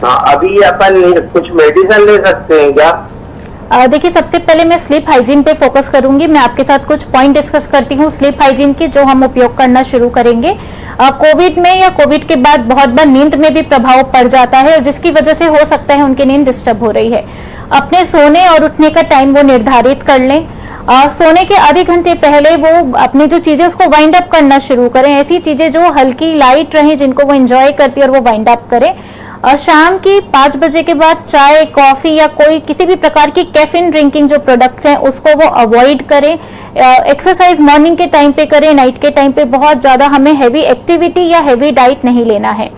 हाँ, अभी अपन कुछ मेडिसिन ले सकते हैं क्या? देखिए, सबसे पहले मैं स्लीप हाइजीन पे फोकस करूंगी। मैं आपके साथ कुछ पॉइंट डिस्कस करती हूँ स्लीप हाइजीन की, जो हम उपयोग करना शुरू करेंगे। कोविड में या कोविड के बाद बहुत बार नींद में भी प्रभाव पड़ जाता है, जिसकी वजह से हो सकता है उनकी नींद डिस्टर्ब हो रही है। अपने सोने और उठने का टाइम वो निर्धारित कर लें। सोने के आधे घंटे पहले वो अपनी जो चीजें उसको वाइंड अप करना शुरू करें, ऐसी चीजें जो हल्की लाइट रहे, जिनको वो एंजॉय करती है और वो वाइंड अप करें। और शाम की 5 बजे के बाद चाय, कॉफी या कोई किसी भी प्रकार की कैफीन ड्रिंकिंग जो प्रोडक्ट्स हैं उसको वो अवॉइड करें। एक्सरसाइज मॉर्निंग के टाइम पे करें, नाइट के टाइम पे बहुत ज्यादा हमें हैवी एक्टिविटी या हैवी डाइट नहीं लेना है।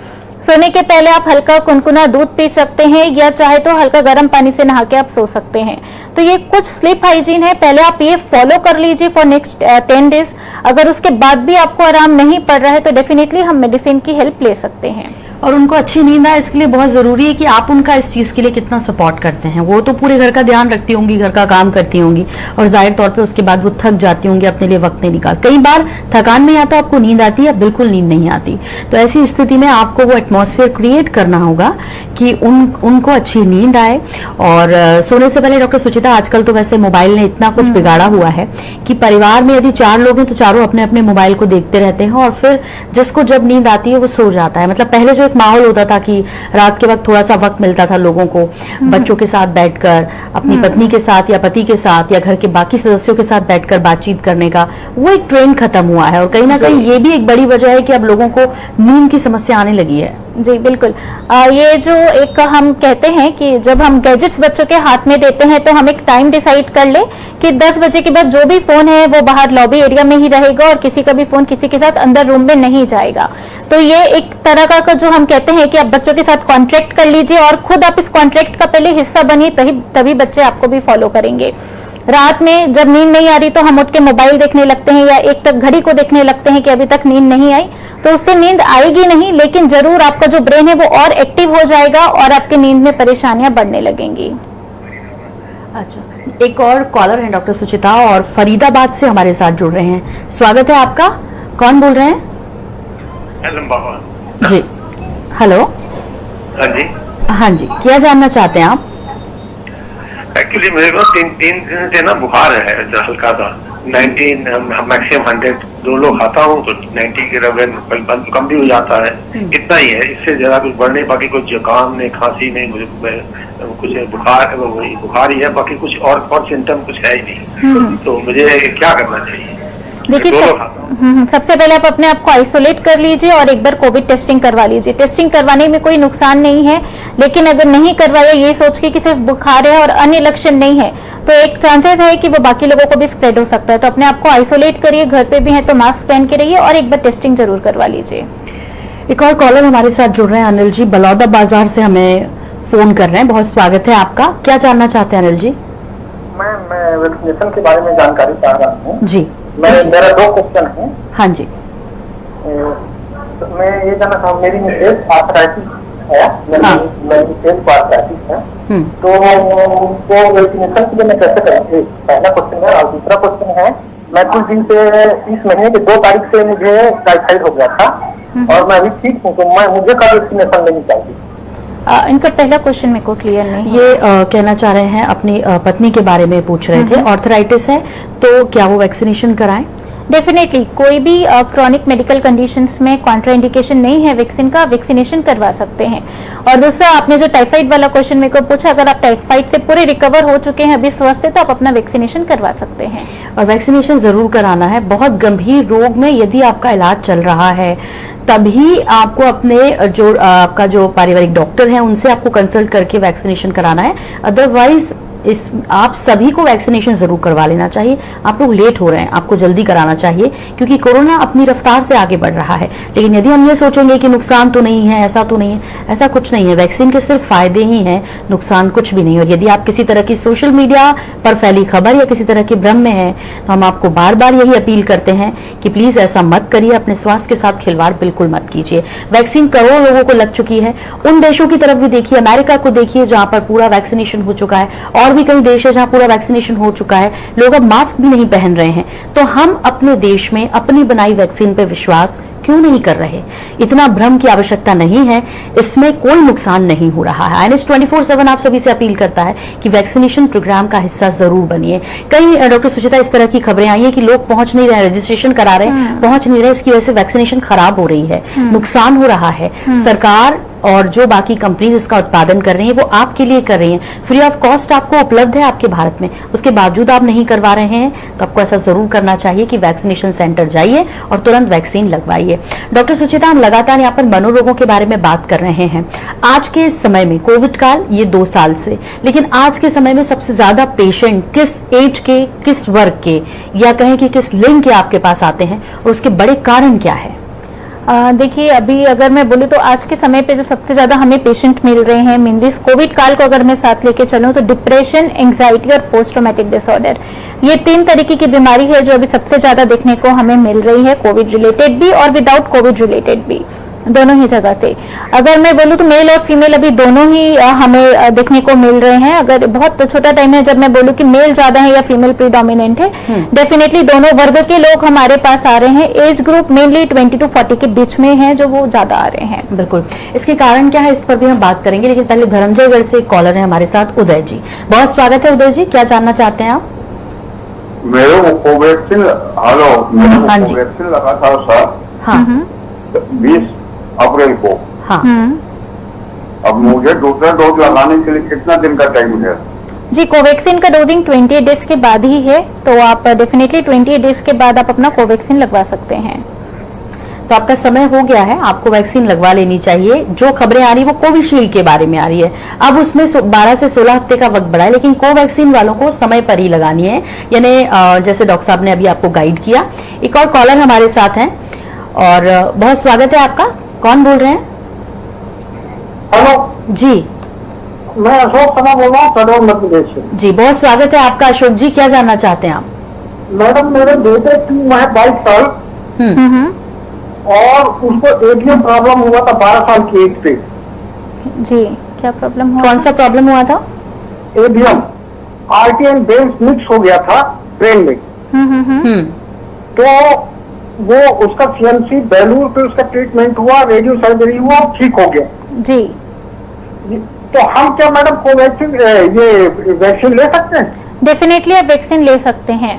सोने के पहले आप हल्का कुनकुना दूध पी सकते हैं या चाहे तो हल्का गर्म पानी से नहा के आप सो सकते हैं। तो ये कुछ स्लीप हाइजीन है, पहले आप ये फॉलो कर लीजिए फॉर नेक्स्ट 10 डेज। अगर उसके बाद भी आपको आराम नहीं पड़ रहा है तो डेफिनेटली हम मेडिसिन की हेल्प ले सकते हैं। और उनको अच्छी नींद आए इसके लिए बहुत जरूरी है कि आप उनका इस चीज के लिए कितना सपोर्ट करते हैं। वो तो पूरे घर का ध्यान रखती होंगी, घर का काम करती होंगी और जाहिर तौर पे उसके बाद वो थक जाती होंगी, अपने लिए वक्त नहीं निकाल। कई बार थकान में या तो आपको नींद आती है या बिल्कुल नींद नहीं आती, तो ऐसी स्थिति में आपको वो एटमॉस्फेयर क्रिएट करना होगा कि उनको अच्छी नींद आए। और सोने से पहले डॉक्टर सुचिता, आजकल तो वैसे मोबाइल ने इतना कुछ बिगाड़ा हुआ है कि परिवार में यदि 4 लोग हैं तो चारों अपने अपने मोबाइल को देखते रहते हैं और फिर जिसको जब नींद आती है वो सो जाता है। मतलब पहले जो एक माहौल होता था कि रात के वक्त थोड़ा सा वक्त मिलता था लोगों को बच्चों के साथ बैठकर, अपनी पत्नी के साथ या पति के साथ या घर के बाकी सदस्यों के साथ बैठकर बातचीत करने का, वो एक ट्रेंड खत्म हुआ है। और कहीं ना कहीं ये भी एक बड़ी वजह है कि अब लोगों को नींद की समस्या आने लगी है। जी बिल्कुल। ये जो एक हम कहते हैं कि जब हम गैजेट्स बच्चों के हाथ में देते हैं तो हम एक टाइम डिसाइड कर ले कि 10 बजे के बाद जो भी फोन है वो बाहर लॉबी एरिया में ही रहेगा और किसी का भी फोन किसी के साथ अंदर रूम में नहीं जाएगा। तो ये एक तरह का जो हम कहते हैं कि आप बच्चों के साथ कॉन्ट्रैक्ट कर लीजिए और खुद आप इस कॉन्ट्रैक्ट का पहले हिस्सा बनिए, तभी बच्चे आपको भी फॉलो करेंगे। रात में जब नींद नहीं आ रही तो हम उठ के मोबाइल देखने लगते हैं या एक तक घड़ी को देखने लगते हैं कि अभी तक नींद नहीं आई, तो उससे नींद आएगी नहीं, लेकिन जरूर आपका जो ब्रेन है वो और एक्टिव हो जाएगा और आपकी नींद में परेशानियां बढ़ने लगेंगी। अच्छा, एक और कॉलर हैं डॉक्टर सुचिता और फरीदाबाद से हमारे साथ जुड़ रहे हैं। स्वागत है आपका, कौन बोल रहे हैं? जी हेलो। हाँ जी, हाँ जी, क्या जानना चाहते हैं आप? एक्चुअली मेरे को तीन दिन से ना बुखार है, हल्का सा 90 मैक्सिमम 100 दो लोग खाता हूँ तो 90 के लेवल कम भी हो जाता है, इतना ही है, इससे ज्यादा कुछ बढ़ नहीं, बाकी कुछ जुकाम नहीं, खांसी नहीं, मुझे कुछ बुखार ही है, बाकी कुछ और सिम्टम कुछ है ही नहीं। तो मुझे क्या करना चाहिए? देखिए, सबसे पहले आप अपने आप को आइसोलेट कर लीजिए और एक बार कोविड टेस्टिंग करवा लीजिए। टेस्टिंग करवाने में कोई नुकसान नहीं है, लेकिन अगर नहीं करवाया ये सोच के कि सिर्फ बुखार है और अन्य लक्षण नहीं है तो एक चांसेस है कि वो बाकी लोगों को भी स्प्रेड हो सकता है। तो अपने आप को आइसोलेट करिए, घर पे भी है तो मास्क पहन के रहिए और एक बार टेस्टिंग जरूर करवा लीजिए। एक और कॉलर हमारे साथ जुड़ रहे हैं, अनिल जी बलौदा बाजार से हमें फोन कर रहे हैं। बहुत स्वागत है आपका, क्या जानना चाहते हैं अनिल जी? मैं वैक्सीनेशन के बारे में जानकारी चाह रहा हूँ जी। मेरा 2 क्वेश्चन है। हाँ जी। मैं ये जानना चाहूँ, मेरी मिसेज आर्थराइटिस है, मेरी मिसेज को आर्थराइटिस है, तो वो वैक्सीनेशन के लिए मैं कैसे करूँ? पहला क्वेश्चन है। और दूसरा क्वेश्चन है, मैं कुछ दिन से इस महीने की 2 तारीख से मुझे टाइफाइड हो गया था और मैं अभी ठीक हूँ, तो मुझे कब वैक्सीनेशन लेनी चाहिए? इनका पहला क्वेश्चन मेरे को क्लियर नहीं। ये कहना चाह रहे हैं, अपनी पत्नी के बारे में पूछ रहे थे, ऑर्थराइटिस है तो क्या वो वैक्सीनेशन कराएं? डेफिनेटली, कोई भी क्रॉनिक मेडिकल कंडीशंस में कॉन्ट्राइंडिकेशन नहीं है वैक्सीन का, वैक्सीनेशन करवा सकते हैं। और दूसरा, आपने जो टाइफाइड वाला क्वेश्चन मेरे को पूछा, अगर आप टाइफाइड से पूरे रिकवर हो चुके हैं, अभी स्वस्थ है, तो आप अपना वैक्सीनेशन करवा सकते हैं। और वैक्सीनेशन जरूर कराना है। बहुत गंभीर रोग में यदि आपका इलाज चल रहा है तभी आपको अपने जो आपका जो पारिवारिक डॉक्टर है उनसे आपको कंसल्ट करके वैक्सीनेशन कराना है। अदरवाइज आप सभी को वैक्सीनेशन जरूर करवा लेना चाहिए। आप लोग लेट हो रहे हैं, आपको जल्दी कराना चाहिए क्योंकि कोरोना अपनी रफ्तार से आगे बढ़ रहा है। लेकिन यदि हम ये सोचेंगे कि नुकसान तो नहीं है, ऐसा तो नहीं है, ऐसा कुछ नहीं है। वैक्सीन के सिर्फ फायदे ही हैं, नुकसान कुछ भी नहीं। और यदि आप किसी तरह की सोशल मीडिया पर फैली खबर या किसी तरह के भ्रम में है तो हम आपको बार बार यही अपील करते हैं कि प्लीज ऐसा मत करिए, अपने स्वास्थ्य के साथ खिलवाड़ बिल्कुल मत कीजिए। वैक्सीन करोड़ों लोगों को लग चुकी है। उन देशों की तरफ भी देखिए, अमेरिका को देखिए जहां पर पूरा वैक्सीनेशन हो चुका है, और भी कई देश है जहां पूरा वैक्सीनेशन हो चुका है, लोग अब मास्क भी नहीं पहन रहे हैं। तो हम अपने देश में अपनी बनाई वैक्सीन पे विश्वास क्यों नहीं कर रहे? इतना भ्रम की आवश्यकता नहीं है, इसमें कोई नुकसान नहीं हो रहा है। INS 24/7 आप सभी से अपील करता है कि वैक्सीनेशन प्रोग्राम का हिस्सा जरूर बनिए। कई डॉक्टर सुचिता इस तरह की खबरें आई है कि लोग पहुंच नहीं रहे, रजिस्ट्रेशन करा रहे पहुंच नहीं रहे, इसकी वजह से वैक्सीनेशन खराब हो रही है, नुकसान हो रहा है। सरकार और जो बाकी कंपनीज इसका उत्पादन कर रही हैं वो आपके लिए कर रही हैं, फ्री ऑफ कॉस्ट आपको उपलब्ध है आपके भारत में, उसके बावजूद आप नहीं करवा रहे हैं तो आपको ऐसा जरूर करना चाहिए कि वैक्सीनेशन सेंटर जाइए और तुरंत वैक्सीन लगवाइए। डॉक्टर सुचिता, हम लगातार यहाँ पर मनोरोगों के बारे में बात कर रहे हैं। आज के समय में कोविड काल ये 2 साल से, लेकिन आज के समय में सबसे ज्यादा पेशेंट किस एज के, किस वर्ग के, या कहें कि किस लिंग के आपके पास आते हैं और उसके बड़े कारण क्या है? देखिए, अभी अगर मैं बोलूँ तो आज के समय पे जो सबसे ज्यादा हमें पेशेंट मिल रहे हैं, मीन दिस कोविड काल को अगर मैं साथ लेके चलूँ तो डिप्रेशन, एंग्जाइटी और पोस्ट ट्रॉमेटिक डिसऑर्डर, ये 3 तरीके की बीमारी है जो अभी सबसे ज्यादा देखने को हमें मिल रही है, कोविड रिलेटेड भी और विदाउट कोविड रिलेटेड भी, दोनों ही जगह से। अगर मैं बोलूँ तो मेल और फीमेल अभी दोनों ही हमें देखने को मिल रहे हैं। अगर बहुत छोटा टाइम है जब मैं बोलूँ कि मेल ज्यादा है या फीमेल प्रीडोमिनेंट है, डेफिनेटली दोनों वर्ग के लोग हमारे पास आ रहे हैं। एज ग्रुप मेनली 20 to 40 के बीच में है जो वो ज्यादा आ रहे हैं। बिल्कुल, इसके कारण क्या है इस पर भी हम बात करेंगे, लेकिन पहले धर्मजयगढ़ से एक कॉलर है हमारे साथ, उदय जी। बहुत स्वागत है उदय जी, क्या जानना चाहते हैं आप? मेरे को कोवैक्सीन, हेलो, कोवैक्सीन लगा था सर। हाँ। 20 अप्रैल को। हाँ। अब मुझे दूसरा डोज लगाने के लिए कितना दिन का टाइम है? जी, कोवैक्सीन का डोजिंग 28 डेज के बाद ही है, तो आप डेफिनेटली 28 डेज के बाद आप अपना कोवैक्सीन लगवा सकते हैं। तो आपका समय हो गया है, आपको वैक्सीन लगवा लेनी चाहिए। जो खबरें आ रही है वो कोविशील्ड के बारे में आ रही है, अब उसमें 12 से 16 हफ्ते का वक्त बढ़ा है, लेकिन कोवैक्सीन वालों को समय पर ही लगानी है, यानी जैसे डॉक्टर साहब ने अभी आपको गाइड किया। एक और कॉलर हमारे साथ हैं और बहुत स्वागत है आपका, कौन बोल रहे हैं? हेलो जी। मैं अशोक शर्मा बोल रहा हूँ सदौर मध्य प्रदेश से। जी, बहुत स्वागत है आपका अशोक जी, क्या जानना चाहते हैं आप? मैडम मेरे बेटे की उम्र है 22 साल और उसको एडीएम प्रॉब्लम हुआ था 12 साल की एज पे। जी, क्या प्रॉब्लम हुआ? कौन सा प्रॉब्लम हुआ था? एडीएम आरटीएन बेस मिक्स हो गया था ब्रेन में। तो वो उसका सीएमसी बेलूर पे उसका ट्रीटमेंट हुआ, रेडियो सर्जरी हुआ, ठीक हो गया। जी, तो हम क्या मैडम कोवैक्सीन ये वैक्सीन ले सकते हैं? डेफिनेटली आप वैक्सीन ले सकते हैं,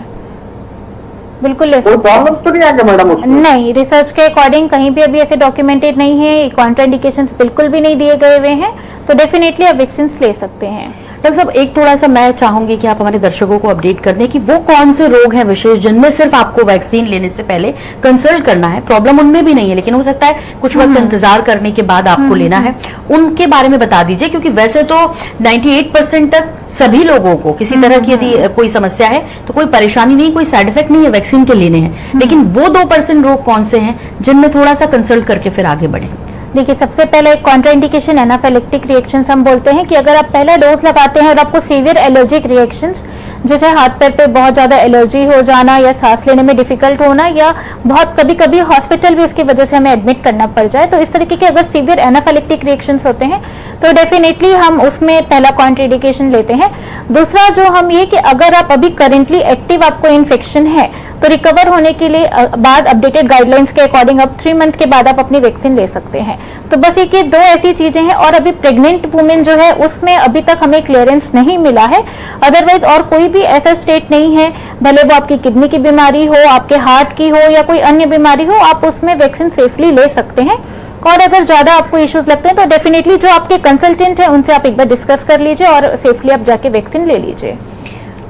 बिल्कुल ले कोई सकते हैं। प्रॉब्लम तो नहीं आएगा मैडम उसमें? नहीं, रिसर्च के अकॉर्डिंग कहीं भी अभी ऐसे डॉक्यूमेंटेड नहीं है, कॉन्ट्राइंडिकेशंस बिल्कुल भी नहीं दिए गए हुए हैं, तो डेफिनेटली आप वैक्सीन ले सकते हैं। डॉक्टर साहब, एक थोड़ा सा मैं चाहूंगी कि आप हमारे दर्शकों को अपडेट कर दें कि वो कौन से रोग हैं विशेष जिनमें सिर्फ आपको वैक्सीन लेने से पहले कंसल्ट करना है। प्रॉब्लम उनमें भी नहीं है, लेकिन हो सकता है कुछ वक्त इंतजार करने के बाद आपको लेना है, उनके बारे में बता दीजिए। क्योंकि वैसे तो 98% तक सभी लोगों को किसी तरह की यदि कोई समस्या है तो कोई परेशानी नहीं, कोई साइड इफेक्ट नहीं है, वैक्सीन के लेने हैं। लेकिन वो 2% रोग कौन से हैं जिनमें थोड़ा सा कंसल्ट करके फिर आगे बढ़े? देखिए, सबसे पहले एक कॉन्ट्राइंडिकेशन एनाफिलेक्टिक रिएक्शंस हम बोलते हैं कि अगर आप पहला डोज लगाते हैं और आपको सीवियर एलर्जिक रिएक्शंस जैसे हाथ पैर पे बहुत ज्यादा एलर्जी हो जाना या सांस लेने में डिफिकल्ट होना या बहुत कभी कभी हॉस्पिटल भी उसकी वजह से हमें एडमिट करना पड़ जाए, तो इस तरीके के अगर सीवियर एनाफिलेक्टिक रिएक्शंस होते हैं तो डेफिनेटली हम उसमें पहला कॉन्ट्राइंडिकेशन लेते हैं। दूसरा जो हम ये कि अगर आप अभी करेंटली एक्टिव आपको इन्फेक्शन है तो रिकवर होने के लिए बाद अपडेटेड गाइडलाइंस के अकॉर्डिंग अब 3 मंथ के बाद आप अपनी वैक्सीन ले सकते हैं। तो बस ये 2 ऐसी चीजें हैं और अभी प्रेग्नेंट वुमेन जो है उसमें अभी तक हमें क्लियरेंस नहीं मिला है। अदरवाइज और कोई भी ऐसा स्टेट नहीं है, भले वो आपकी किडनी की बीमारी हो, आपके हार्ट की हो या कोई अन्य बीमारी हो, आप उसमें वैक्सीन सेफली ले सकते हैं। और अगर ज्यादा आपको इश्यूज लगते हैं तो डेफिनेटली जो आपके कंसल्टेंट है उनसे आप एक बार डिस्कस कर लीजिए और सेफली आप जाके वैक्सीन ले लीजिए।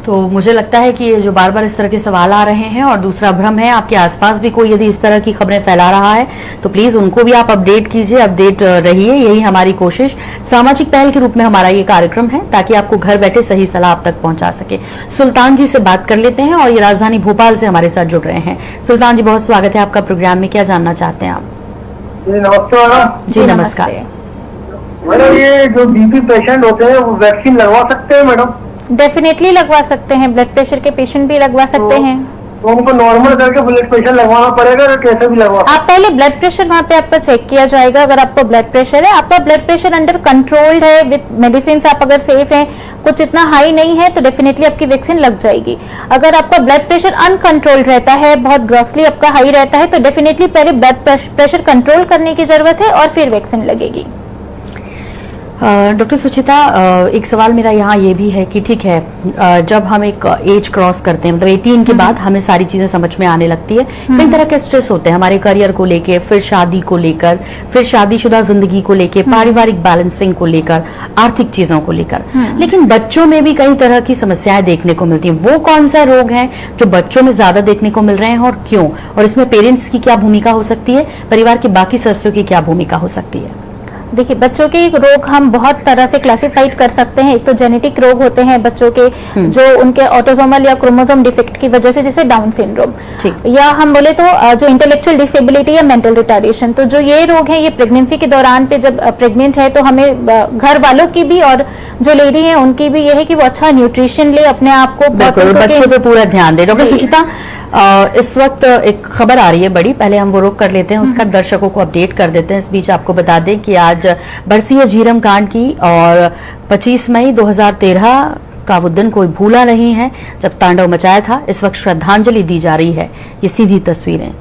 तो मुझे लगता है कि जो बार बार इस तरह के सवाल आ रहे हैं और दूसरा भ्रम है, आपके आसपास भी कोई यदि इस तरह की खबरें फैला रहा है तो प्लीज उनको भी आप अपडेट कीजिए, अपडेट रहिए। यही हमारी कोशिश सामाजिक पहल के रूप में हमारा ये कार्यक्रम है ताकि आपको घर बैठे सही सलाह आप तक पहुंचा सके। सुल्तान जी से बात कर लेते हैं और ये राजधानी भोपाल से हमारे साथ जुड़ रहे हैं। सुल्तान जी, बहुत स्वागत है आपका प्रोग्राम में, क्या जानना चाहते हैं आप? जी नमस्कार मैडम। जी नमस्कार। मैडम ये जो बीपी पेशेंट होते हैं वो वैक्सीन लगवा सकते हैं मैडम? डेफिनेटली लगवा सकते हैं, ब्लड प्रेशर के पेशेंट भी लगवा सकते हैं। तो उनको नॉर्मल करके ब्लड प्रेशर लगवाना पड़ेगा या कैसे भी लगवा? आप पहले ब्लड प्रेशर वहाँ पे आपका चेक किया जाएगा। अगर आपको ब्लड प्रेशर है, आपका ब्लड प्रेशर अंडर कंट्रोल्ड है विद मेडिसिन, आप अगर सेफ हैं, कुछ इतना हाई नहीं है, तो डेफिनेटली आपकी वैक्सीन लग जाएगी। अगर आपका ब्लड प्रेशर अनकंट्रोल्ड रहता है, बहुत ग्रॉसली आपका हाई रहता है, तो डेफिनेटली पहले ब्लड प्रेशर कंट्रोल करने की जरूरत है और फिर वैक्सीन लगेगी। डॉक्टर सुचिता, एक सवाल मेरा यहाँ ये भी है कि ठीक है, जब हम एक एज क्रॉस करते हैं, मतलब 18 के बाद हमें सारी चीजें समझ में आने लगती है। कई तरह के स्ट्रेस होते हैं हमारे करियर को लेके, फिर शादी को लेकर, फिर शादीशुदा जिंदगी को लेके, पारिवारिक बैलेंसिंग को लेकर, आर्थिक चीजों को लेकर। लेकिन बच्चों में भी कई तरह की समस्याएं देखने को मिलती हैं। वो कौन सा रोग है जो बच्चों में ज्यादा देखने को मिल रहे हैं और क्यों, और इसमें पेरेंट्स की क्या भूमिका हो सकती है, परिवार के बाकी सदस्यों की क्या भूमिका हो सकती है? देखिए, बच्चों के रोग हम बहुत तरह से क्लासिफाइड कर सकते हैं। एक तो जेनेटिक रोग होते हैं बच्चों के, जो उनके ऑटोसोमल या क्रोमोसोम डिफेक्ट की वजह से, जैसे डाउन सिंड्रोम, या हम बोले तो जो इंटेलेक्चुअल डिसेबिलिटी या मेंटल रिटार्डेशन। तो जो ये रोग है, ये प्रेगनेंसी के दौरान पे जब प्रेग्नेंट है तो हमें घर वालों की भी और जो लेडी है उनकी भी ये है कि वो अच्छा न्यूट्रिशन ले, अपने आप को बच्चों पे पूरा ध्यान दे। डॉक्टर सुचिता, इस वक्त एक खबर आ रही है बड़ी, पहले हम वो रोक कर लेते हैं, उसका दर्शकों को अपडेट कर देते हैं। इस बीच आपको बता दें कि आज बरसीय झीरम कांड की और 25 मई 2013 का वो दिन कोई भूला नहीं है जब तांडव मचाया था। इस वक्त श्रद्धांजलि दी जा रही है, ये सीधी तस्वीरें।